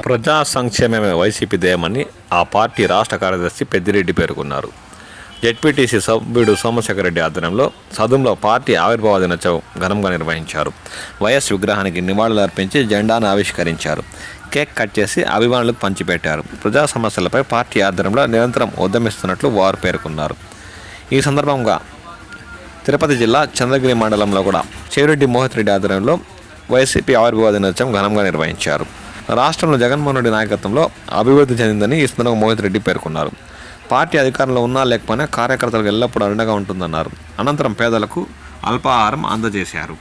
ప్రజా సంక్షేమమే వైసీపీ ధ్యేయమని ఆ పార్టీ రాష్ట్ర కార్యదర్శి పెద్దిరెడ్డి పేర్కొన్నారు. జెడ్పీటీసీ సభ్యుడు సోమశేఖరరెడ్డి ఆధ్వర్యంలో సదుంలో పార్టీ ఆవిర్భావ దినోత్సవం ఘనంగా నిర్వహించారు. వైఎస్ విగ్రహానికి నివాళులర్పించి జెండాను ఆవిష్కరించారు. కేక్ కట్ చేసి అభిమానులకు పంచిపెట్టారు. ప్రజా సమస్యలపై పార్టీ ఆధ్వర్యంలో నిరంతరం ఉద్యమిస్తున్నట్లు వారు పేర్కొన్నారు. ఈ సందర్భంగా తిరుపతి జిల్లా చంద్రగిరి మండలంలో కూడా చెవిరెడ్డి మోహిత్ రెడ్డి ఆధ్వర్యంలో వైసీపీ ఆవిర్భావ దినోత్సవం ఘనంగా నిర్వహించారు. రాష్ట్రంలో జగన్మోహన్ రెడ్డి నాయకత్వంలో అభివృద్ధి చెందిందని ఈ సందర్భంగా మోహిత్ రెడ్డి పేర్కొన్నారు. పార్టీ అధికారంలో ఉన్నా లేకపోయినా కార్యకర్తలకు ఎల్లప్పుడూ అండగా ఉంటుందన్నారు. అనంతరం పేదలకు అల్పాహారం అందజేశారు.